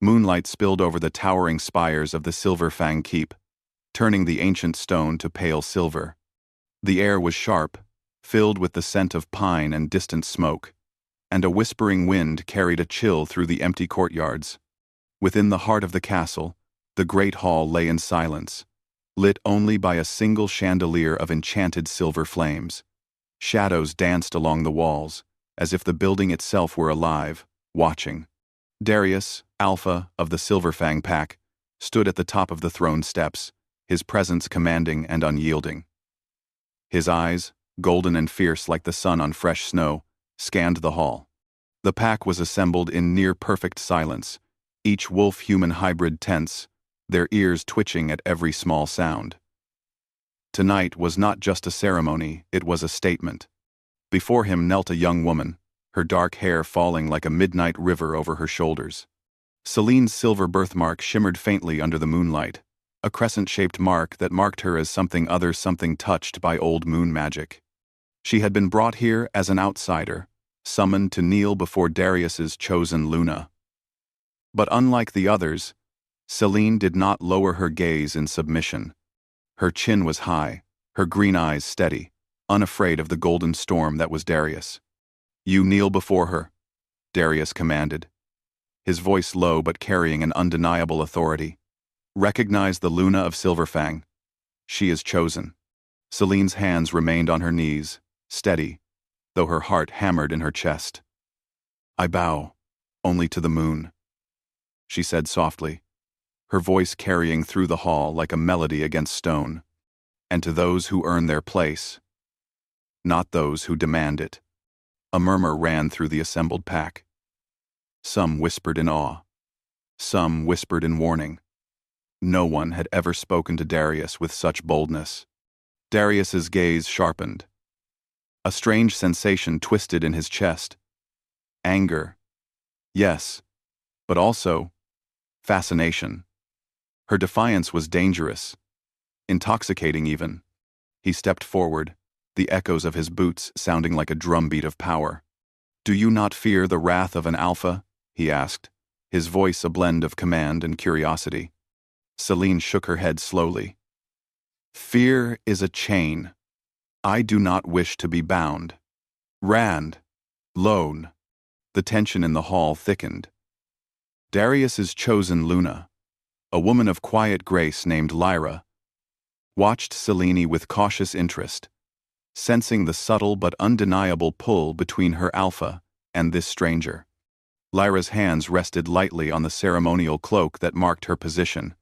Moonlight spilled over the towering spires of the Silver Fang Keep, turning the ancient stone to pale silver. The air was sharp, filled with the scent of pine and distant smoke, and a whispering wind carried a chill through the empty courtyards. Within the heart of the castle, the great hall lay in silence, lit only by a single chandelier of enchanted silver flames. Shadows danced along the walls, as if the building itself were alive, watching. Darius, Alpha of the Silverfang pack, stood at the top of the throne steps, his presence commanding and unyielding. His eyes, golden and fierce like the sun on fresh snow, scanned the hall. The pack was assembled in near-perfect silence, each wolf-human hybrid tense, their ears twitching at every small sound. Tonight was not just a ceremony, it was a statement. Before him knelt a young woman, her dark hair falling like a midnight river over her shoulders. Celine's silver birthmark shimmered faintly under the moonlight, a crescent-shaped mark that marked her as something touched by old moon magic. She had been brought here as an outsider, summoned to kneel before Darius's chosen Luna. But unlike the others, Celine did not lower her gaze in submission. Her chin was high, her green eyes steady, unafraid of the golden storm that was Darius. "You kneel before her," Darius commanded, his voice low but carrying an undeniable authority. "Recognize the Luna of Silverfang. She is chosen." Celine's hands remained on her knees, steady, though her heart hammered in her chest. "I bow, only to the moon," she said softly, her voice carrying through the hall like a melody against stone. "And to those who earn their place, not those who demand it." A murmur ran through the assembled pack. Some whispered in awe. Some whispered in warning. No one had ever spoken to Darius with such boldness. Darius's gaze sharpened. A strange sensation twisted in his chest. Anger. Yes, but also fascination. Her defiance was dangerous, intoxicating even. He stepped forward, the echoes of his boots sounding like a drumbeat of power. "Do you not fear the wrath of an alpha?" he asked, his voice a blend of command and curiosity. Celine shook her head slowly. "Fear is a chain. I do not wish to be bound." Rand. Lone. The tension in the hall thickened. Darius's chosen Luna, a woman of quiet grace named Lyra, watched Celine with cautious interest, sensing the subtle but undeniable pull between her alpha and this stranger. Lyra's hands rested lightly on the ceremonial cloak that marked her position,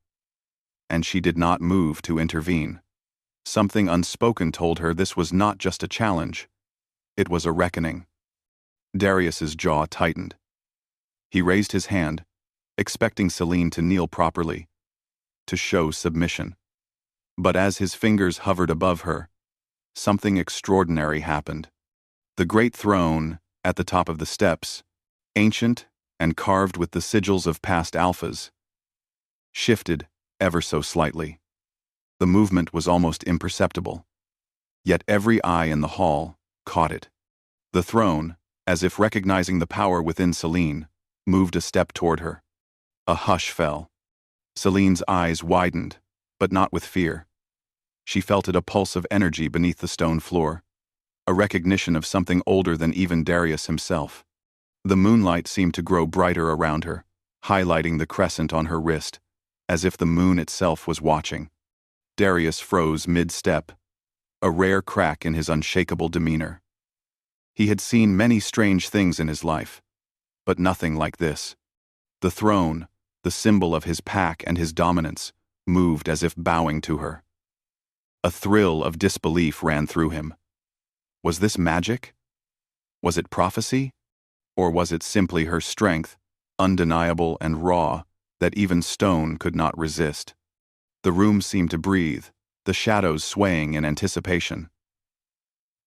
and she did not move to intervene. Something unspoken told her this was not just a challenge, it was a reckoning. Darius's jaw tightened. He raised his hand, expecting Celine to kneel properly, to show submission. But as his fingers hovered above her, something extraordinary happened. The great throne, at the top of the steps, ancient and carved with the sigils of past alphas, shifted ever so slightly. The movement was almost imperceptible, yet every eye in the hall caught it. The throne, as if recognizing the power within Celine, moved a step toward her. A hush fell. Celine's eyes widened, but not with fear. She felt it, a pulse of energy beneath the stone floor, a recognition of something older than even Darius himself. The moonlight seemed to grow brighter around her, highlighting the crescent on her wrist, as if the moon itself was watching. Darius froze mid-step, a rare crack in his unshakable demeanor. He had seen many strange things in his life, but nothing like this. The throne, the symbol of his pack and his dominance, moved as if bowing to her. A thrill of disbelief ran through him. Was this magic? Was it prophecy? Or was it simply her strength, undeniable and raw, that even stone could not resist? The room seemed to breathe, the shadows swaying in anticipation.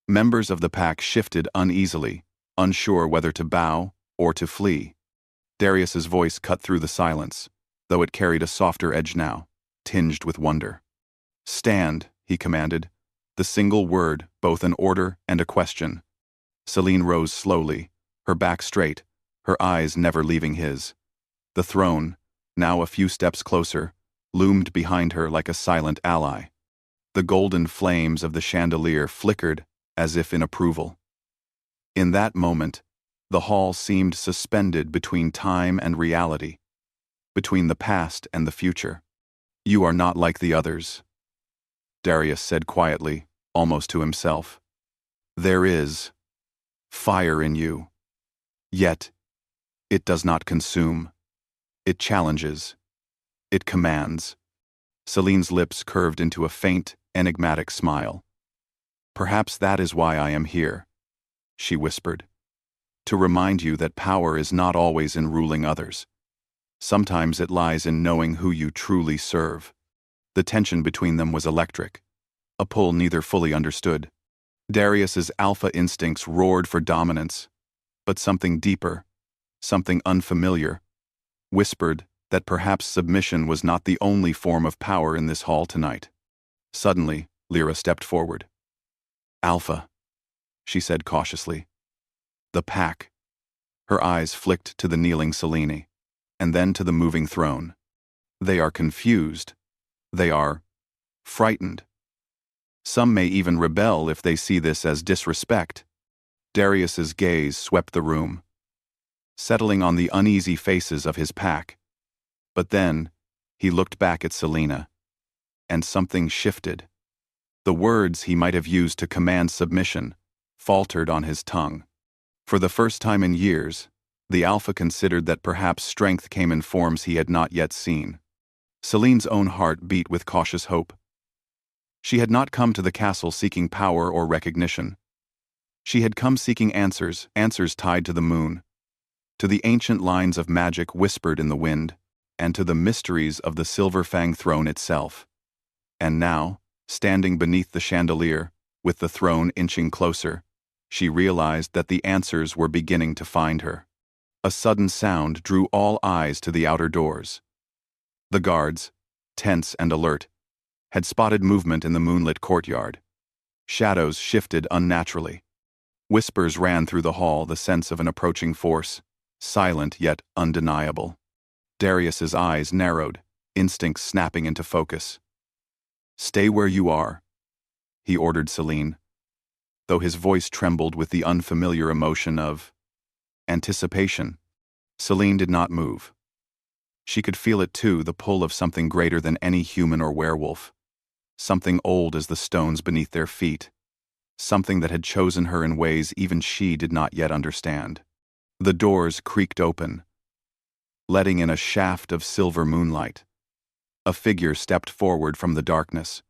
Members of the pack shifted uneasily, unsure whether to bow or to flee. Darius's voice cut through the silence, though it carried a softer edge now, tinged with wonder. "Stand," he commanded, the single word, both an order and a question. Celine rose slowly, her back straight, her eyes never leaving his. The throne, now a few steps closer, loomed behind her like a silent ally. The golden flames of the chandelier flickered as if in approval. In that moment, the hall seemed suspended between time and reality, between the past and the future. "You are not like the others," Darius said quietly, almost to himself. "There is fire in you. Yet, it does not consume. It challenges. It commands." Celine's lips curved into a faint, enigmatic smile. "Perhaps that is why I am here," she whispered. "To remind you that power is not always in ruling others. Sometimes it lies in knowing who you truly serve." The tension between them was electric, a pull neither fully understood. Darius's alpha instincts roared for dominance, but something deeper, something unfamiliar, whispered that perhaps submission was not the only form of power in this hall tonight. Suddenly, Lyra stepped forward. "Alpha," she said cautiously. "The pack." Her eyes flicked to the kneeling Selene, and then to the moving throne. "They are confused. They are frightened. Some may even rebel if they see this as disrespect." Darius's gaze swept the room, settling on the uneasy faces of his pack. But then, he looked back at Selena, and something shifted. The words he might have used to command submission faltered on his tongue. For the first time in years, the Alpha considered that perhaps strength came in forms he had not yet seen. Celine's own heart beat with cautious hope. She had not come to the castle seeking power or recognition. She had come seeking answers tied to the moon, to the ancient lines of magic whispered in the wind, and to the mysteries of the Silver Fang throne itself. And now, standing beneath the chandelier, with the throne inching closer, she realized that the answers were beginning to find her. A sudden sound drew all eyes to the outer doors. The guards, tense and alert, had spotted movement in the moonlit courtyard. Shadows shifted unnaturally. Whispers ran through the hall, the sense of an approaching force, silent yet undeniable. Darius's eyes narrowed, instincts snapping into focus. "Stay where you are," he ordered Selene, though his voice trembled with the unfamiliar emotion of anticipation. Selene did not move. She could feel it too, the pull of something greater than any human or werewolf, something old as the stones beneath their feet, something that had chosen her in ways even she did not yet understand. The doors creaked open, letting in a shaft of silver moonlight. A figure stepped forward from the darkness,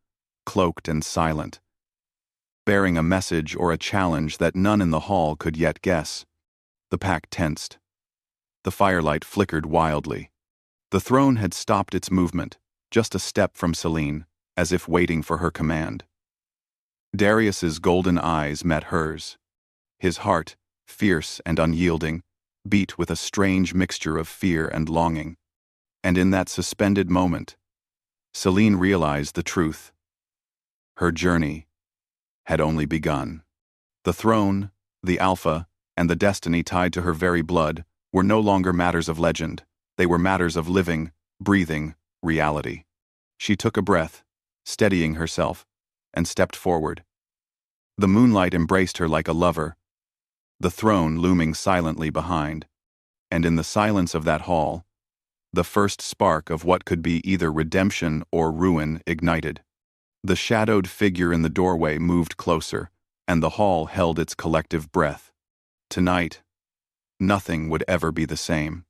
cloaked and silent, bearing a message or a challenge that none in the hall could yet guess. The pack tensed. The firelight flickered wildly. The throne had stopped its movement, just a step from Selene, as if waiting for her command. Darius's golden eyes met hers. His heart, fierce and unyielding, beat with a strange mixture of fear and longing. And in that suspended moment, Selene realized the truth. Her journey had only begun. The throne, the Alpha, and the destiny tied to her very blood were no longer matters of legend. They were matters of living, breathing reality. She took a breath, steadying herself, and stepped forward. The moonlight embraced her like a lover, the throne looming silently behind. And in the silence of that hall, the first spark of what could be either redemption or ruin ignited. The shadowed figure in the doorway moved closer, and the hall held its collective breath. Tonight, nothing would ever be the same.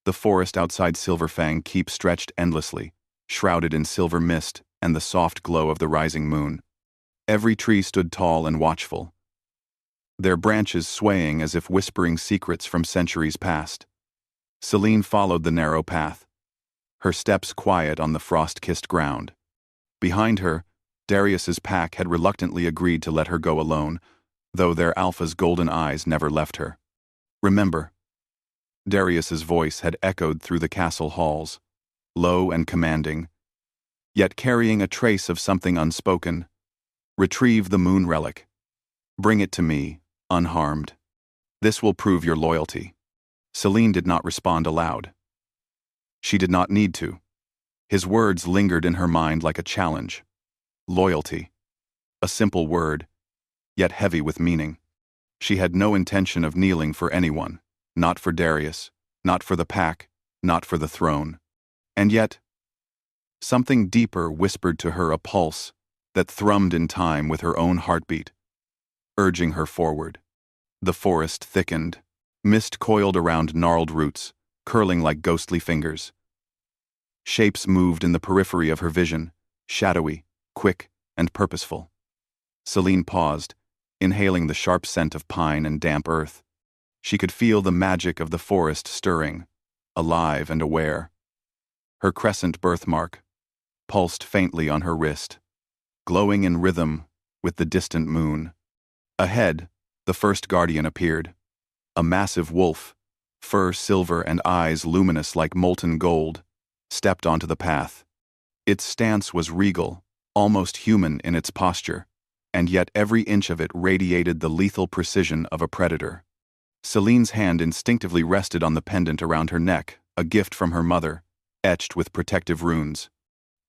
The forest outside Silverfang Keep stretched endlessly, shrouded in silver mist and the soft glow of the rising moon. Every tree stood tall and watchful, their branches swaying as if whispering secrets from centuries past. Selene followed the narrow path, her steps quiet on the frost-kissed ground. Behind her, Darius's pack had reluctantly agreed to let her go alone, though their Alpha's golden eyes never left her. "Remember," Darius's voice had echoed through the castle halls, low and commanding, yet carrying a trace of something unspoken. "Retrieve the moon relic. Bring it to me, unharmed. This will prove your loyalty." Selene did not respond aloud. She did not need to. His words lingered in her mind like a challenge. Loyalty. A simple word, yet heavy with meaning. She had no intention of kneeling for anyone, not for Darius, not for the pack, not for the throne. And yet, something deeper whispered to her, a pulse that thrummed in time with her own heartbeat, urging her forward. The forest thickened. Mist coiled around gnarled roots, curling like ghostly fingers. Shapes moved in the periphery of her vision, shadowy, quick, and purposeful. Celine paused, inhaling the sharp scent of pine and damp earth. She could feel the magic of the forest stirring, alive and aware. Her crescent birthmark pulsed faintly on her wrist, glowing in rhythm with the distant moon. Ahead, the first guardian appeared. A massive wolf, fur silver and eyes luminous like molten gold, stepped onto the path. Its stance was regal, almost human in its posture, and yet every inch of it radiated the lethal precision of a predator. Celine's hand instinctively rested on the pendant around her neck, a gift from her mother, etched with protective runes.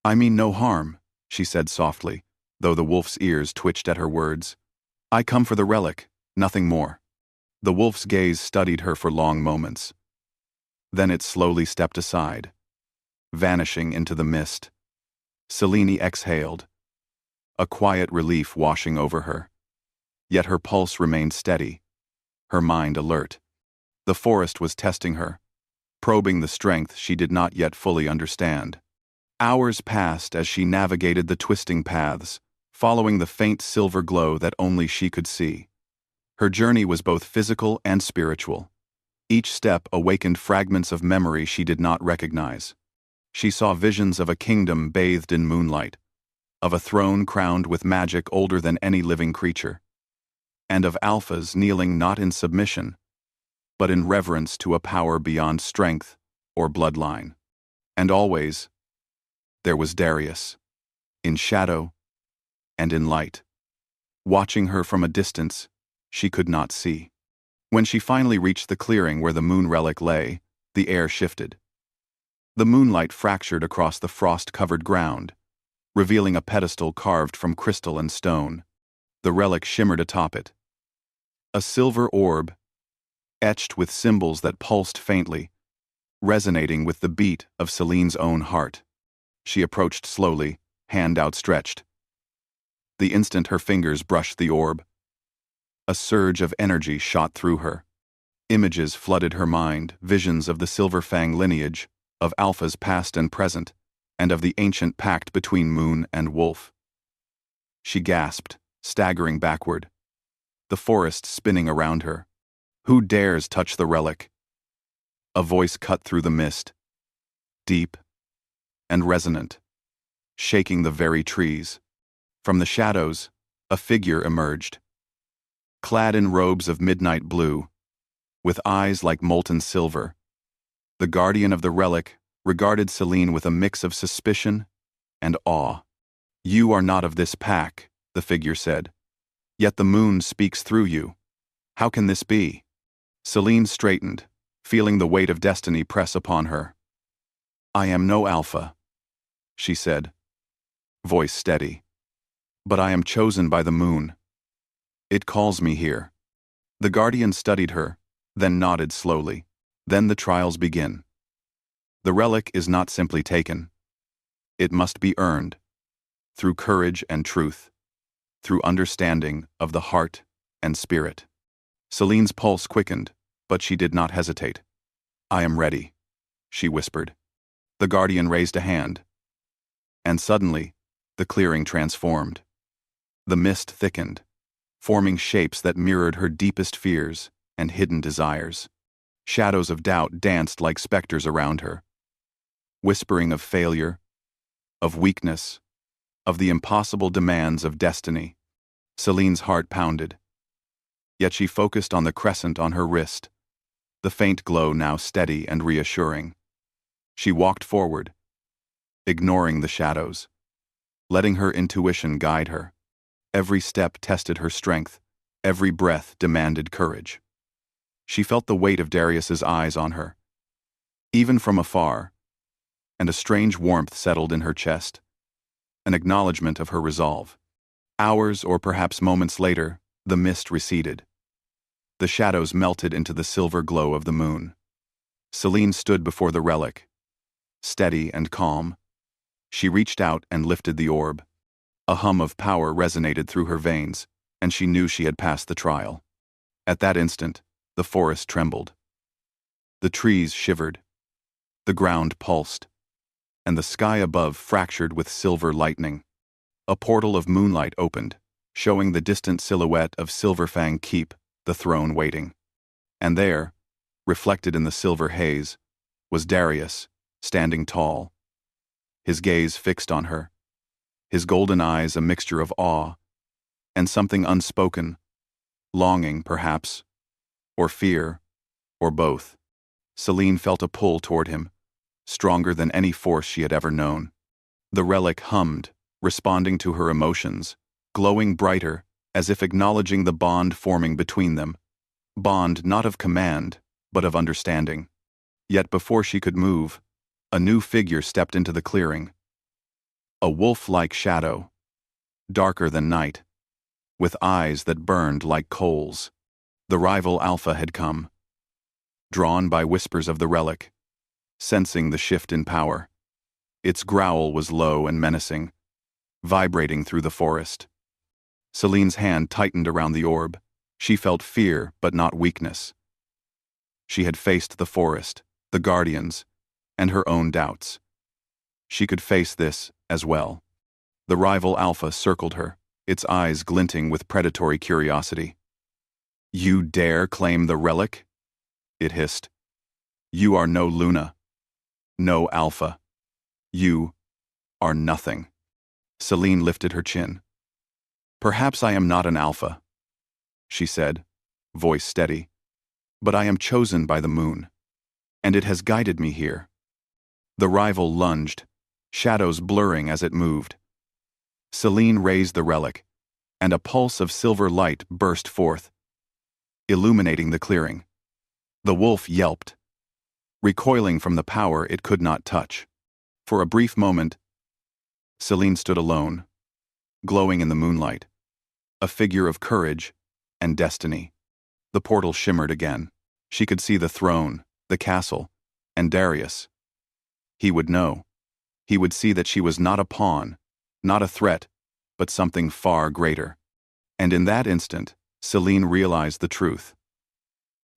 "I mean no harm," she said softly, though the wolf's ears twitched at her words. "I come for the relic, nothing more." The wolf's gaze studied her for long moments. Then it slowly stepped aside, vanishing into the mist. Celine exhaled, a quiet relief washing over her. Yet her pulse remained steady, her mind alert. The forest was testing her, probing the strength she did not yet fully understand. Hours passed as she navigated the twisting paths, following the faint silver glow that only she could see. Her journey was both physical and spiritual. Each step awakened fragments of memory she did not recognize. She saw visions of a kingdom bathed in moonlight, of a throne crowned with magic older than any living creature, and of alphas kneeling not in submission, but in reverence to a power beyond strength or bloodline. And always, there was Darius, in shadow and in light, watching her from a distance she could not see. When she finally reached the clearing where the moon relic lay, the air shifted. The moonlight fractured across the frost-covered ground, revealing a pedestal carved from crystal and stone. The relic shimmered atop it. A silver orb, etched with symbols that pulsed faintly, resonating with the beat of Celine's own heart. She approached slowly, hand outstretched. The instant her fingers brushed the orb, a surge of energy shot through her. Images flooded her mind, visions of the Silver Fang lineage, of alphas past and present, and of the ancient pact between moon and wolf. She gasped, staggering backward, the forest spinning around her. "Who dares touch the relic?" A voice cut through the mist, deep and resonant, shaking the very trees. From the shadows, a figure emerged, clad in robes of midnight blue, with eyes like molten silver. The guardian of the relic regarded Celine with a mix of suspicion and awe. "You are not of this pack," the figure said. "Yet the moon speaks through you. How can this be?" Celine straightened, feeling the weight of destiny press upon her. "I am no alpha," she said, voice steady. "But I am chosen by the moon. It calls me here." The guardian studied her, then nodded slowly. "Then the trials begin. The relic is not simply taken. It must be earned, through courage and truth, through understanding of the heart and spirit." Celine's pulse quickened, but she did not hesitate. "I am ready," she whispered. The guardian raised a hand, and suddenly, the clearing transformed. The mist thickened, forming shapes that mirrored her deepest fears and hidden desires. Shadows of doubt danced like specters around her, whispering of failure, of weakness, of the impossible demands of destiny. Celine's heart pounded, yet she focused on the crescent on her wrist, the faint glow now steady and reassuring. She walked forward, ignoring the shadows, letting her intuition guide her. Every step tested her strength, every breath demanded courage. She felt the weight of Darius's eyes on her. Even from afar, and a strange warmth settled in her chest, an acknowledgement of her resolve. Hours or perhaps moments later, the mist receded. The shadows melted into the silver glow of the moon. Celine stood before the relic, steady and calm. She reached out and lifted the orb. A hum of power resonated through her veins, and she knew she had passed the trial. At that instant, the forest trembled. The trees shivered. The ground pulsed, and the sky above fractured with silver lightning. A portal of moonlight opened, showing the distant silhouette of Silverfang Keep, the throne waiting. And there, reflected in the silver haze, was Darius, standing tall, his gaze fixed on her, his golden eyes a mixture of awe and something unspoken, longing, perhaps, or fear, or both. Celine felt a pull toward him, stronger than any force she had ever known. The relic hummed, responding to her emotions, glowing brighter, as if acknowledging the bond forming between them. Bond not of command, but of understanding. Yet before she could move, a new figure stepped into the clearing. A wolf-like shadow, darker than night, with eyes that burned like coals. The rival Alpha had come, drawn by whispers of the relic, sensing the shift in power. Its growl was low and menacing, vibrating through the forest. Celine's hand tightened around the orb. She felt fear, but not weakness. She had faced the forest, the guardians, and her own doubts. She could face this as well. The rival Alpha circled her, its eyes glinting with predatory curiosity. "You dare claim the relic?" it hissed. "You are no Luna, no Alpha. You are nothing." Celine lifted her chin. "Perhaps I am not an Alpha," she said, voice steady, "but I am chosen by the moon, and it has guided me here." The rival lunged, shadows blurring as it moved. Celine raised the relic, and a pulse of silver light burst forth, illuminating the clearing. The wolf yelped, recoiling from the power it could not touch. For a brief moment, Celine stood alone, glowing in the moonlight, a figure of courage and destiny. The portal shimmered again. She could see the throne, the castle, and Darius. He would know. He would see that she was not a pawn, not a threat, but something far greater. And in that instant, Celine realized the truth.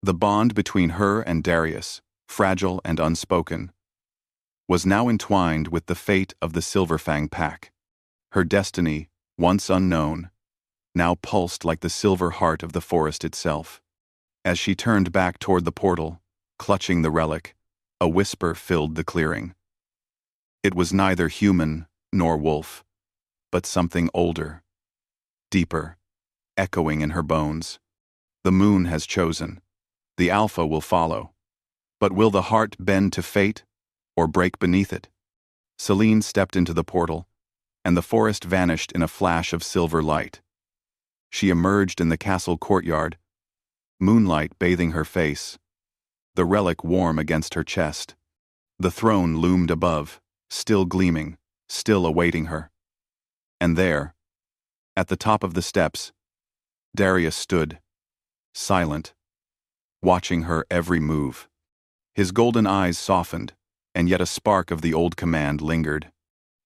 The bond between her and Darius, fragile and unspoken, was now entwined with the fate of the Silverfang pack. Her destiny, once unknown, now pulsed like the silver heart of the forest itself. As she turned back toward the portal, clutching the relic, a whisper filled the clearing. It was neither human nor wolf, but something older, deeper, echoing in her bones. The moon has chosen. The Alpha will follow. But will the heart bend to fate or break beneath it? Celine stepped into the portal, and the forest vanished in a flash of silver light. She emerged in the castle courtyard, moonlight bathing her face, the relic warm against her chest. The throne loomed above, still gleaming, still awaiting her. And there, at the top of the steps, Darius stood, silent, watching her every move. His golden eyes softened, and yet a spark of the old command lingered.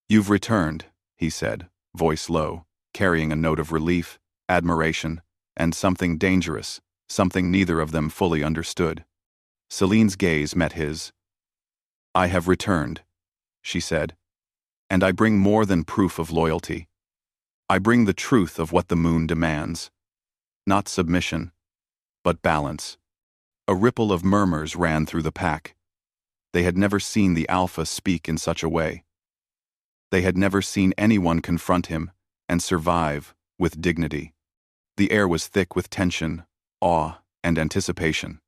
"You've returned," he said, voice low, carrying a note of relief, admiration, and something dangerous, something neither of them fully understood. Celine's gaze met his. "I have returned," she said, "and I bring more than proof of loyalty. I bring the truth of what the moon demands. Not submission, but balance." A ripple of murmurs ran through the pack. They had never seen the Alpha speak in such a way. They had never seen anyone confront him and survive with dignity. The air was thick with tension, awe, and anticipation.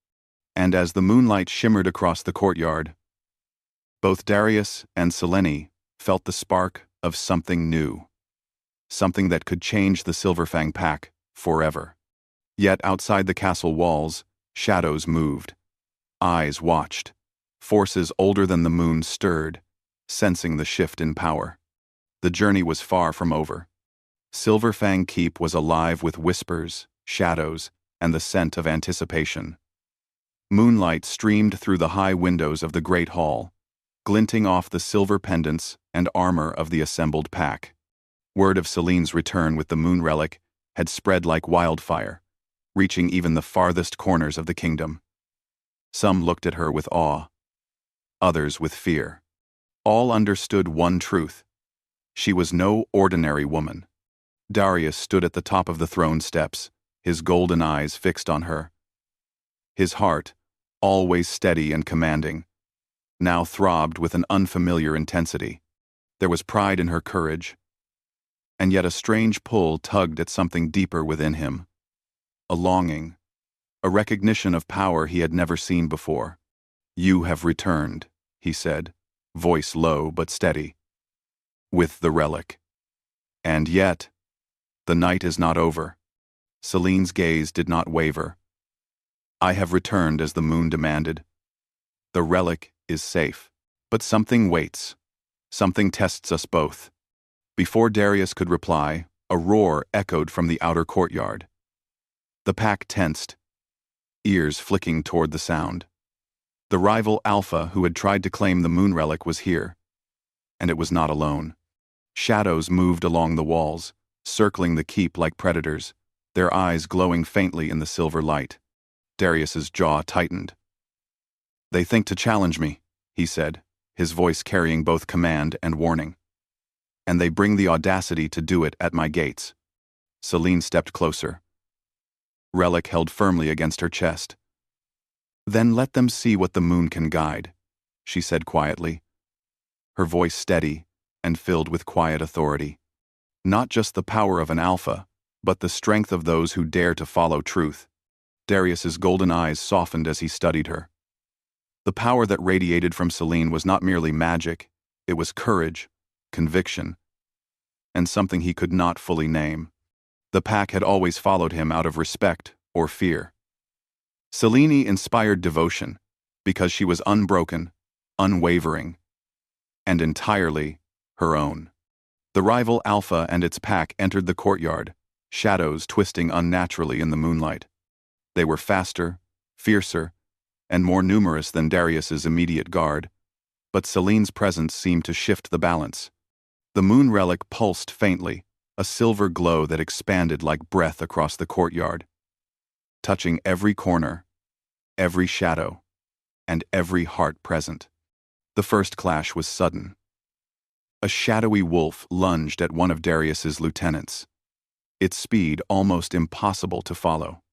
And as the moonlight shimmered across the courtyard, both Darius and Selene felt the spark of something new, something that could change the Silverfang pack forever. Yet outside the castle walls, shadows moved. Eyes watched. Forces older than the moon stirred, sensing the shift in power. The journey was far from over. Silverfang Keep was alive with whispers, shadows, and the scent of anticipation. Moonlight streamed through the high windows of the great hall, glinting off the silver pendants and armor of the assembled pack. Word of Celine's return with the moon relic had spread like wildfire, reaching even the farthest corners of the kingdom. Some looked at her with awe, others with fear. All understood one truth: she was no ordinary woman. Darius stood at the top of the throne steps, his golden eyes fixed on her. His heart, always steady and commanding, now throbbed with an unfamiliar intensity. There was pride in her courage, and yet a strange pull tugged at something deeper within him. A longing, a recognition of power he had never seen before. "You have returned," he said, voice low but steady, "with the relic. And yet, the night is not over." Celine's gaze did not waver. "I have returned as the moon demanded. The relic is safe. But something waits. Something tests us both." Before Darius could reply, a roar echoed from the outer courtyard. The pack tensed, ears flicking toward the sound. The rival Alpha who had tried to claim the moon relic was here. And it was not alone. Shadows moved along the walls, circling the keep like predators, their eyes glowing faintly in the silver light. Darius's jaw tightened. "They think to challenge me," he said, his voice carrying both command and warning. "And they bring the audacity to do it at my gates." Celine stepped closer, relic held firmly against her chest. "Then let them see what the moon can guide," she said quietly, her voice steady and filled with quiet authority. Not just the power of an alpha, but the strength of those who dare to follow truth. Darius's golden eyes softened as he studied her. The power that radiated from Celine was not merely magic, it was courage, conviction, and something he could not fully name. The pack had always followed him out of respect or fear. Celine inspired devotion because she was unbroken, unwavering, and entirely her own. The rival Alpha and its pack entered the courtyard, shadows twisting unnaturally in the moonlight. They were faster, fiercer, and more numerous than Darius's immediate guard, but Celine's presence seemed to shift the balance. The moon relic pulsed faintly, a silver glow that expanded like breath across the courtyard, touching every corner, every shadow, and every heart present. The first clash was sudden. A shadowy wolf lunged at one of Darius's lieutenants, its speed almost impossible to follow.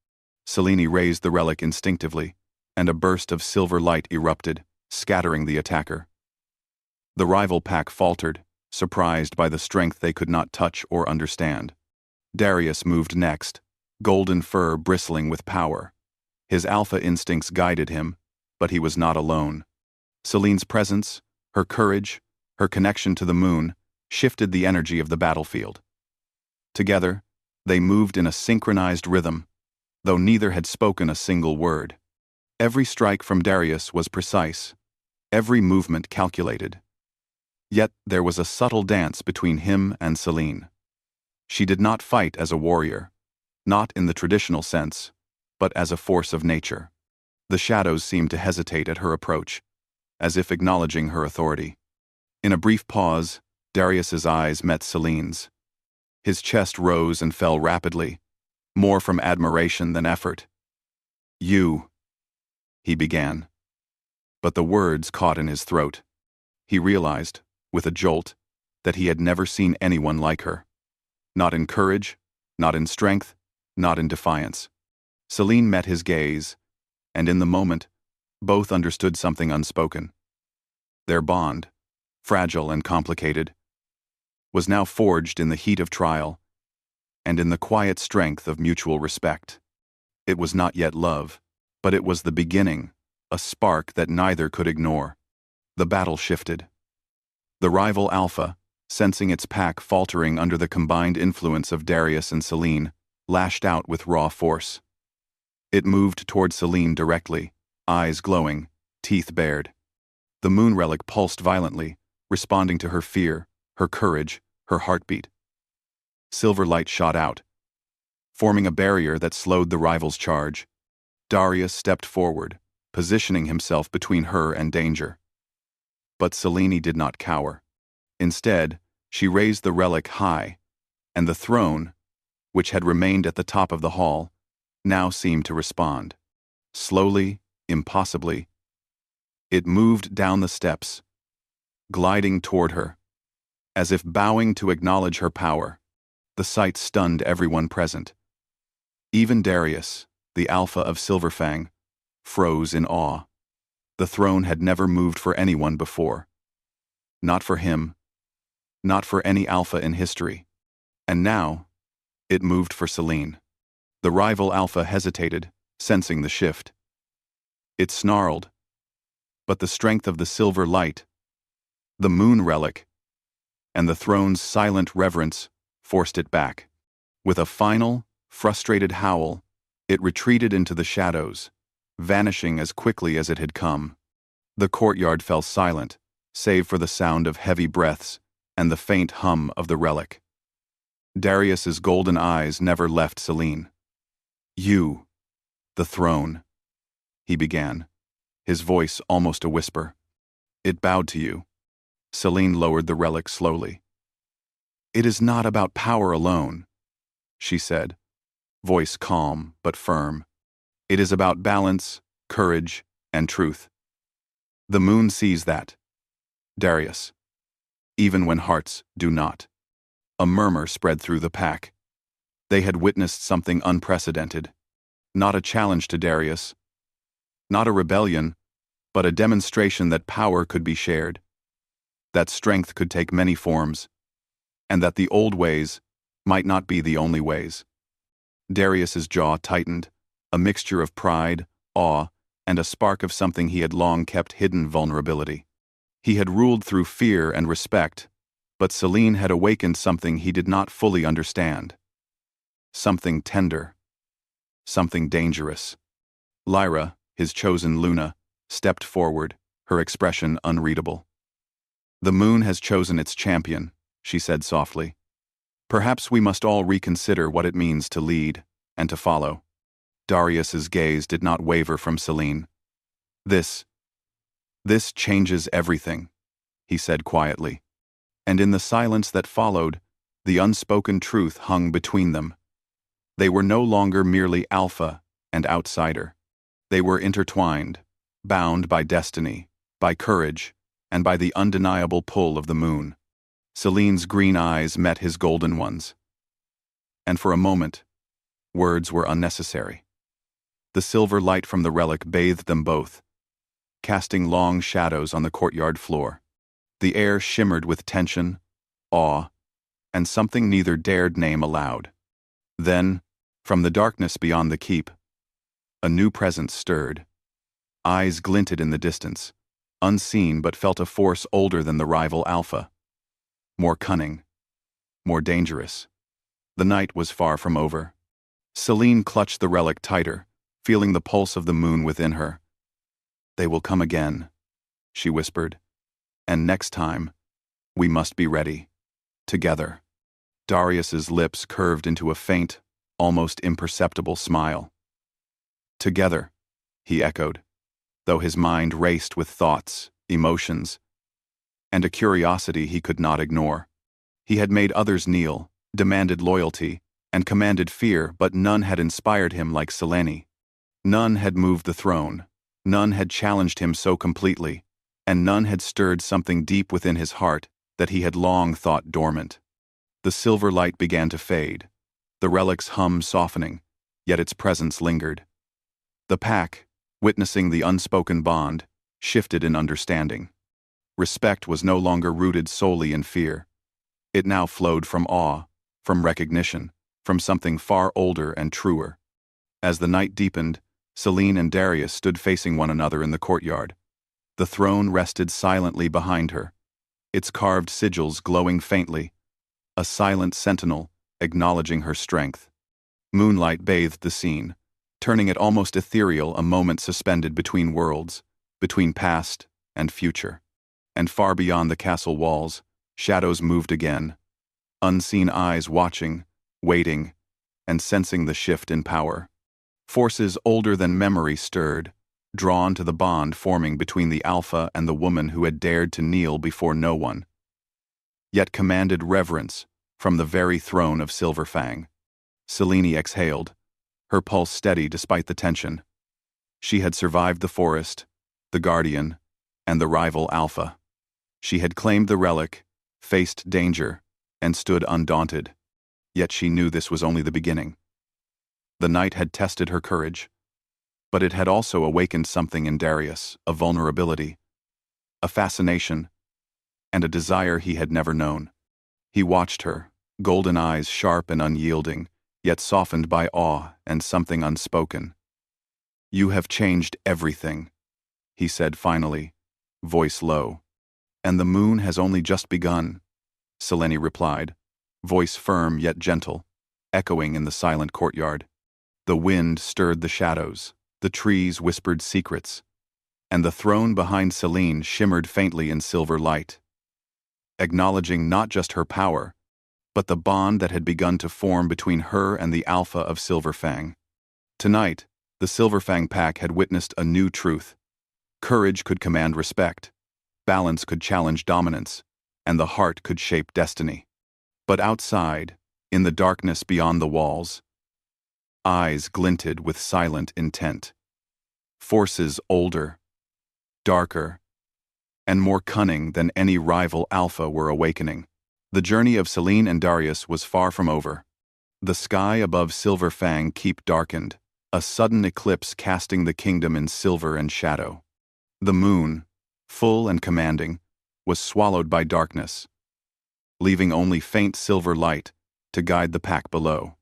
Celine raised the relic instinctively, and a burst of silver light erupted, scattering the attacker. The rival pack faltered, surprised by the strength they could not touch or understand. Darius moved next, golden fur bristling with power. His alpha instincts guided him, but he was not alone. Celine's presence, her courage, her connection to the moon, shifted the energy of the battlefield. Together, they moved in a synchronized rhythm, though neither had spoken a single word. Every strike from Darius was precise, every movement calculated. Yet there was a subtle dance between him and Celine. She did not fight as a warrior, not in the traditional sense, but as a force of nature. The shadows seemed to hesitate at her approach, as if acknowledging her authority. In a brief pause, Darius's eyes met Celine's. His chest rose and fell rapidly, more from admiration than effort. "You," he began. But the words caught in his throat. He realized, with a jolt, that he had never seen anyone like her. Not in courage, not in strength, not in defiance. Celine met his gaze, and in the moment, both understood something unspoken. Their bond, fragile and complicated, was now forged in the heat of trial and in the quiet strength of mutual respect. It was not yet love, but it was the beginning, a spark that neither could ignore. The battle shifted. The rival Alpha, sensing its pack faltering under the combined influence of Darius and Celine, lashed out with raw force. It moved toward Celine directly, eyes glowing, teeth bared. The moon relic pulsed violently, responding to her fear, her courage, her heartbeat. Silver light shot out, forming a barrier that slowed the rival's charge. Darius stepped forward, positioning himself between her and danger. But Selene did not cower. Instead, she raised the relic high, and the throne, which had remained at the top of the hall, now seemed to respond. Slowly, impossibly, it moved down the steps, gliding toward her, as if bowing to acknowledge her power. The sight stunned everyone present. Even Darius, the alpha of Silverfang, froze in awe. The throne had never moved for anyone before. Not for him, not for any alpha in history. And now, it moved for Selene. The rival alpha hesitated, sensing the shift. It snarled, but the strength of the silver light, the moon relic, and the throne's silent reverence forced it back. With a final, frustrated howl, it retreated into the shadows, vanishing as quickly as it had come. The courtyard fell silent, save for the sound of heavy breaths and the faint hum of the relic. Darius's golden eyes never left Selene. "You, the throne," he began, his voice almost a whisper. "It bowed to you." Selene lowered the relic slowly. "It is not about power alone," she said, voice calm but firm. "It is about balance, courage, and truth. The moon sees that, Darius, even when hearts do not." A murmur spread through the pack. They had witnessed something unprecedented. Not a challenge to Darius, not a rebellion, but a demonstration that power could be shared, that strength could take many forms, and that the old ways might not be the only ways. Darius's jaw tightened, a mixture of pride, awe, and a spark of something he had long kept hidden: vulnerability. He had ruled through fear and respect, but Selene had awakened something he did not fully understand. Something tender. Something dangerous. Lyra, his chosen Luna, stepped forward, her expression unreadable. "The moon has chosen its champion," she said softly. "Perhaps we must all reconsider what it means to lead and to follow." Darius's gaze did not waver from Selene. This changes everything," he said quietly. And in the silence that followed, the unspoken truth hung between them. They were no longer merely alpha and outsider. They were intertwined, bound by destiny, by courage, and by the undeniable pull of the moon. Selene's green eyes met his golden ones. And for a moment, words were unnecessary. The silver light from the relic bathed them both, casting long shadows on the courtyard floor. The air shimmered with tension, awe, and something neither dared name aloud. Then, from the darkness beyond the keep, a new presence stirred. Eyes glinted in the distance, unseen but felt a force older than the rival alpha. More cunning, more dangerous. The night was far from over. Selene clutched the relic tighter, feeling the pulse of the moon within her. "They will come again," she whispered. "And next time, we must be ready. Together." Darius's lips curved into a faint, almost imperceptible smile. "Together," he echoed, though his mind raced with thoughts, emotions, and a curiosity he could not ignore. He had made others kneel, demanded loyalty, and commanded fear, but none had inspired him like Selene. None had moved the throne, none had challenged him so completely, and none had stirred something deep within his heart that he had long thought dormant. The silver light began to fade, the relic's hum softening, yet its presence lingered. The pack, witnessing the unspoken bond, shifted in understanding. Respect was no longer rooted solely in fear. It now flowed from awe, from recognition, from something far older and truer. As the night deepened, Selene and Darius stood facing one another in the courtyard. The throne rested silently behind her, its carved sigils glowing faintly, a silent sentinel acknowledging her strength. Moonlight bathed the scene, turning it almost ethereal, a moment suspended between worlds, between past and future. and far beyond the castle walls, shadows moved again, unseen eyes watching, waiting, and sensing the shift in power. Forces older than memory stirred, drawn to the bond forming between the Alpha and the woman who had dared to kneel before no one, yet commanded reverence from the very throne of Silverfang. Selene exhaled, her pulse steady despite the tension. She had survived the forest, the guardian, and the rival Alpha. She had claimed the relic, faced danger, and stood undaunted. Yet she knew this was only the beginning. The night had tested her courage, but it had also awakened something in Darius, a vulnerability, a fascination, and a desire he had never known. He watched her, golden eyes sharp and unyielding, yet softened by awe and something unspoken. "You have changed everything," he said finally, voice low. "And the moon has only just begun," Selene replied, voice firm yet gentle, echoing in the silent courtyard. The wind stirred the shadows, the trees whispered secrets, and the throne behind Selene shimmered faintly in silver light, acknowledging not just her power, but the bond that had begun to form between her and the Alpha of Silverfang. Tonight, the Silverfang pack had witnessed a new truth. Courage could command respect, balance could challenge dominance, and the heart could shape destiny. But outside, in the darkness beyond the walls, eyes glinted with silent intent. Forces older, darker, and more cunning than any rival Alpha were awakening. The journey of Selene and Darius was far from over. The sky above Silverfang Keep darkened, a sudden eclipse casting the kingdom in silver and shadow. The moon, full and commanding, was swallowed by darkness, leaving only faint silver light to guide the pack below.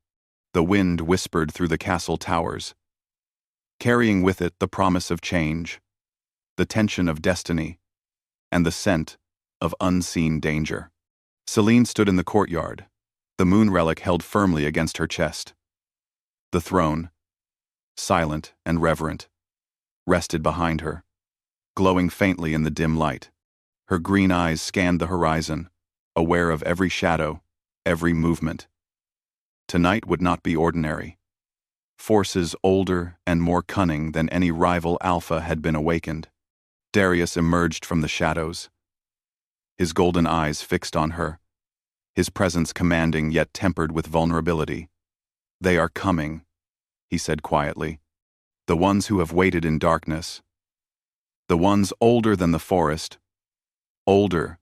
The wind whispered through the castle towers, carrying with it the promise of change, the tension of destiny, and the scent of unseen danger. Selene stood in the courtyard, the moon relic held firmly against her chest. The throne, silent and reverent, rested behind her, glowing faintly in the dim light. Her green eyes scanned the horizon, aware of every shadow, every movement. Tonight would not be ordinary. Forces older and more cunning than any rival Alpha had been awakened. Darius emerged from the shadows, his golden eyes fixed on her, his presence commanding yet tempered with vulnerability. "They are coming," he said quietly. "The ones who have waited in darkness. The ones older than the forest, older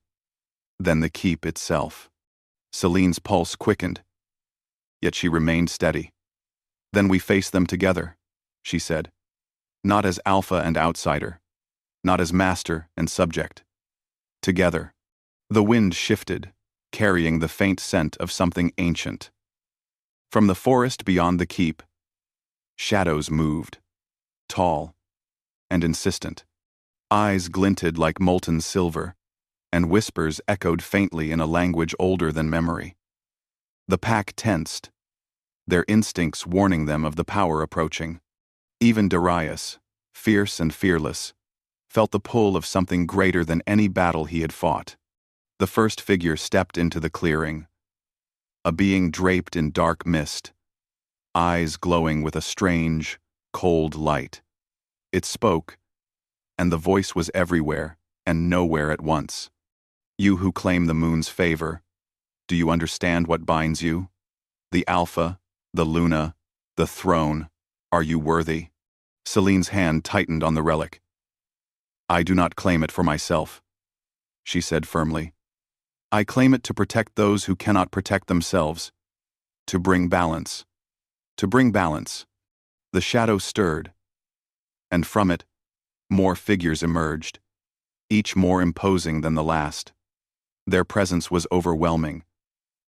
than the keep itself." Selene's pulse quickened, yet she remained steady. "Then we face them together," she said. "Not as Alpha and outsider, not as master and subject. Together." The wind shifted, carrying the faint scent of something ancient. From the forest beyond the keep, shadows moved, tall and insistent. Eyes glinted like molten silver, and whispers echoed faintly in a language older than memory. The pack tensed, their instincts warning them of the power approaching. Even Darius, fierce and fearless, felt the pull of something greater than any battle he had fought. The first figure stepped into the clearing, a being draped in dark mist, eyes glowing with a strange, cold light. It spoke, and the voice was everywhere and nowhere at once. "You who claim the moon's favor, do you understand what binds you? The Alpha, the Luna, the throne, are you worthy?" Selene's hand tightened on the relic. "I do not claim it for myself," she said firmly. "I claim it to protect those who cannot protect themselves, to bring balance. To bring balance." The shadow stirred, and from it, more figures emerged, each more imposing than the last. Their presence was overwhelming,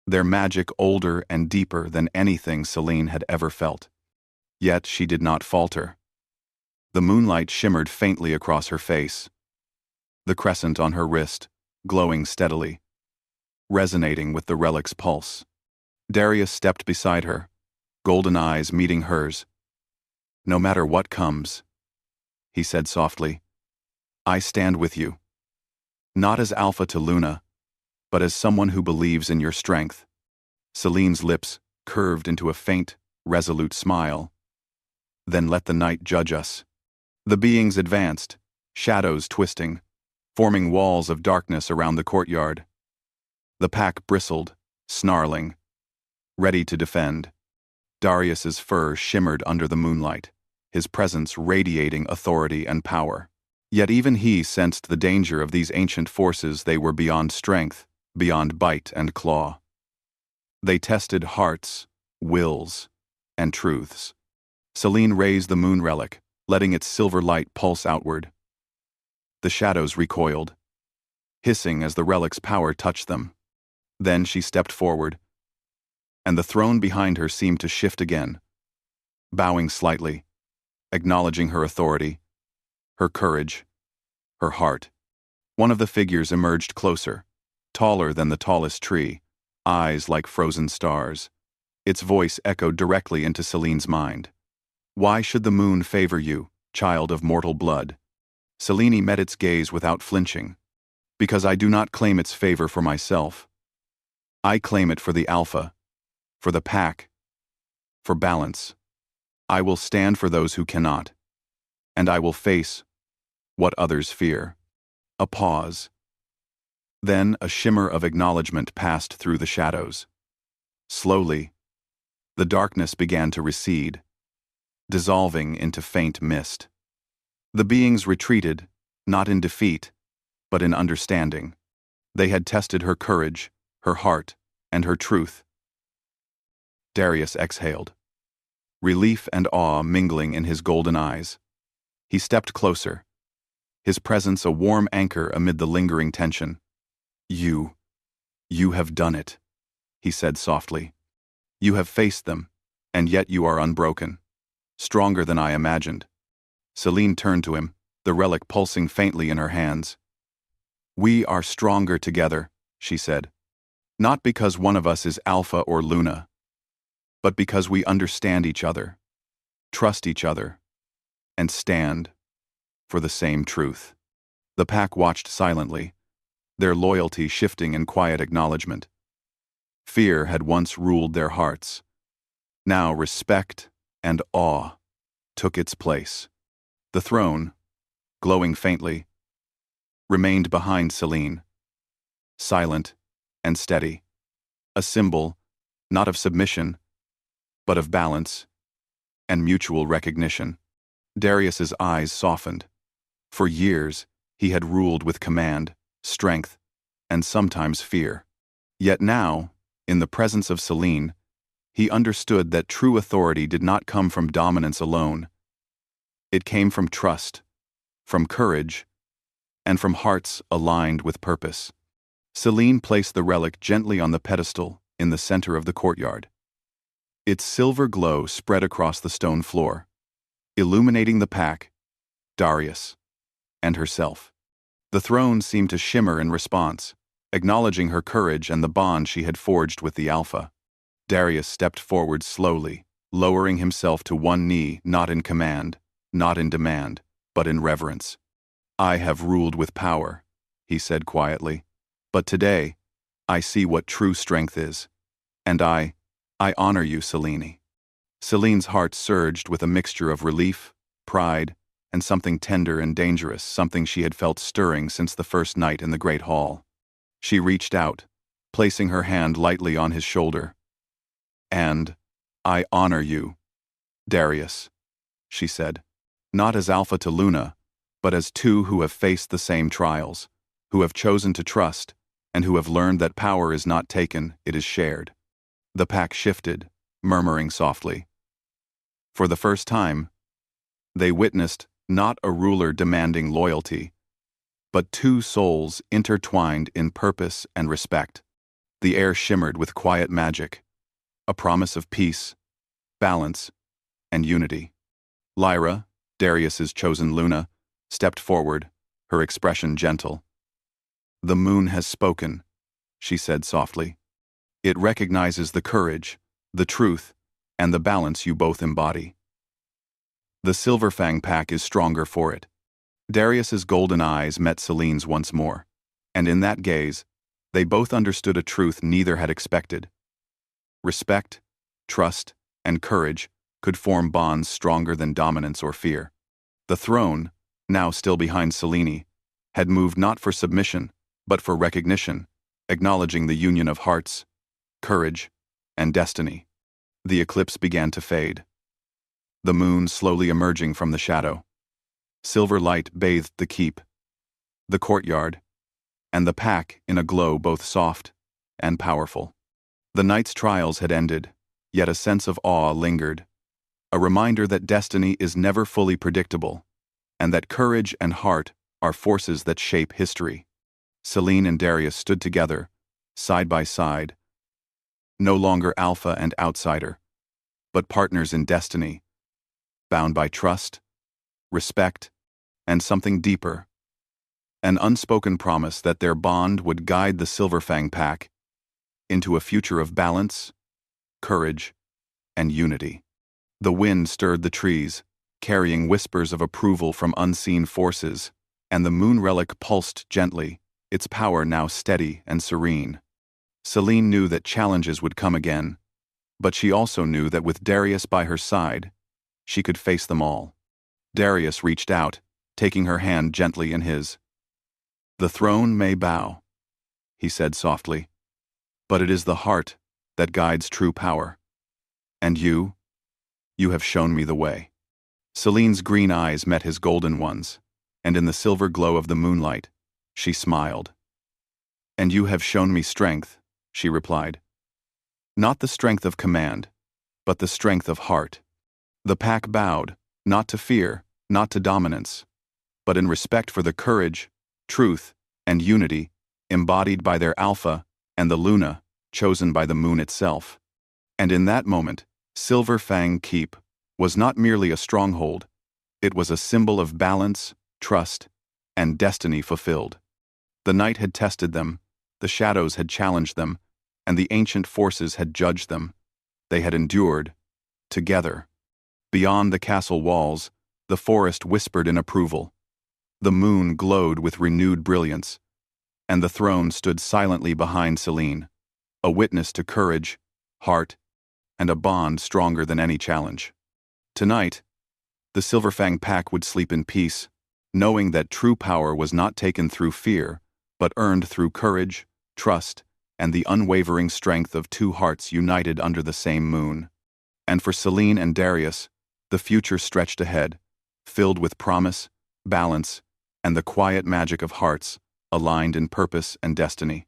their magic older and deeper than anything Selene had ever felt. Yet she did not falter. The moonlight shimmered faintly across her face, the crescent on her wrist, glowing steadily, resonating with the relic's pulse. Darius stepped beside her, golden eyes meeting hers. "No matter what comes," he said softly, "I stand with you." Not as Alpha to Luna, but as someone who believes in your strength. Celine's lips curved into a faint, resolute smile. Then let the night judge us. The beings advanced, shadows twisting, forming walls of darkness around the courtyard. The pack bristled, snarling, ready to defend. Darius's fur shimmered under the moonlight, his presence radiating authority and power. Yet even he sensed the danger of these ancient forces. They were beyond strength, beyond bite and claw. They tested hearts, wills, and truths. Celine raised the moon relic, letting its silver light pulse outward. The shadows recoiled, hissing as the relic's power touched them. Then she stepped forward, and the throne behind her seemed to shift again, bowing slightly, acknowledging her authority, her courage, her heart. One of the figures emerged closer, taller than the tallest tree, eyes like frozen stars. Its voice echoed directly into Celine's mind. Why should the moon favor you, child of mortal blood? Selene met its gaze without flinching. Because I do not claim its favor for myself. I claim it for the Alpha, for the pack, for balance. I will stand for those who cannot, and I will face what others fear. A pause. Then a shimmer of acknowledgement passed through the shadows. Slowly, the darkness began to recede, dissolving into faint mist. The beings retreated, not in defeat, but in understanding. They had tested her courage, her heart, and her truth. Darius exhaled, relief and awe mingling in his golden eyes. He stepped closer, his presence a warm anchor amid the lingering tension. You have done it, he said softly. You have faced them, and yet you are unbroken, stronger than I imagined. Celine turned to him, the relic pulsing faintly in her hands. We are stronger together, she said. Not because one of us is Alpha or Luna, but because we understand each other, trust each other, and stand for the same truth. The pack watched silently, their loyalty shifting in quiet acknowledgement. Fear had once ruled their hearts. Now respect and awe took its place. The throne, glowing faintly, remained behind Celine, silent and steady, a symbol not of submission, but of balance and mutual recognition. Darius's eyes softened. For years, he had ruled with command, strength, and sometimes fear. Yet now, in the presence of Celine, he understood that true authority did not come from dominance alone. It came from trust, from courage, and from hearts aligned with purpose. Celine placed the relic gently on the pedestal in the center of the courtyard. Its silver glow spread across the stone floor, illuminating the pack, Darius, and herself. The throne seemed to shimmer in response, acknowledging her courage and the bond she had forged with the Alpha. Darius stepped forward slowly, lowering himself to one knee, not in command, not in demand, but in reverence. I have ruled with power, he said quietly, but today, I see what true strength is, and I honor you, Celine. Celine's heart surged with a mixture of relief, pride, and something tender and dangerous, something she had felt stirring since the first night in the great hall. She reached out, placing her hand lightly on his shoulder. And I honor you, Darius, she said, not as Alpha to Luna, but as two who have faced the same trials, who have chosen to trust, and who have learned that power is not taken, it is shared. The pack shifted, murmuring softly. For the first time, they witnessed not a ruler demanding loyalty, but two souls intertwined in purpose and respect. The air shimmered with quiet magic, a promise of peace, balance, and unity. Lyra, Darius's chosen Luna, stepped forward, her expression gentle. The moon has spoken, she said softly. It recognizes the courage, the truth, and the balance you both embody. The Silverfang pack is stronger for it. Darius's golden eyes met Celine's once more, And in that gaze, they both understood a truth neither had expected. Respect, trust, and courage could form bonds stronger than dominance or fear. The throne, now still behind Selene, had moved not for submission, but for recognition, acknowledging the union of hearts, courage, and destiny. The eclipse began to fade, the moon slowly emerging from the shadow. Silver light bathed the keep, the courtyard, and the pack in a glow both soft and powerful. The night's trials had ended, yet a sense of awe lingered, a reminder that destiny is never fully predictable, and that courage and heart are forces that shape history. Selene and Darius stood together, side by side, no longer alpha and outsider, but partners in destiny, bound by trust, respect, and something deeper, an unspoken promise that their bond would guide the Silverfang pack into a future of balance, courage, and unity. The wind stirred the trees, carrying whispers of approval from unseen forces, and the moon relic pulsed gently, its power now steady and serene. Selene knew that challenges would come again, but she also knew that with Darius by her side, she could face them all. Darius reached out, taking her hand gently in his. "The throne may bow," he said softly, "but it is the heart that guides true power. And you have shown me the way." Selene's green eyes met his golden ones, and in the silver glow of the moonlight, she smiled. "And you have shown me strength," she replied. "Not the strength of command, but the strength of heart." The pack bowed, not to fear, not to dominance, but in respect for the courage, truth, and unity embodied by their Alpha and the Luna, chosen by the moon itself. And in that moment, Silverfang Keep was not merely a stronghold, it was a symbol of balance, trust, and destiny fulfilled. The night had tested them, the shadows had challenged them, and the ancient forces had judged them. They had endured, together. Beyond the castle walls, the forest whispered in approval. The moon glowed with renewed brilliance, and the throne stood silently behind Selene, a witness to courage, heart, and a bond stronger than any challenge. Tonight, the Silverfang pack would sleep in peace, knowing that true power was not taken through fear, but earned through courage, trust, and the unwavering strength of two hearts united under the same moon. And for Selene and Darius, the future stretched ahead, filled with promise, balance, and the quiet magic of hearts, aligned in purpose and destiny.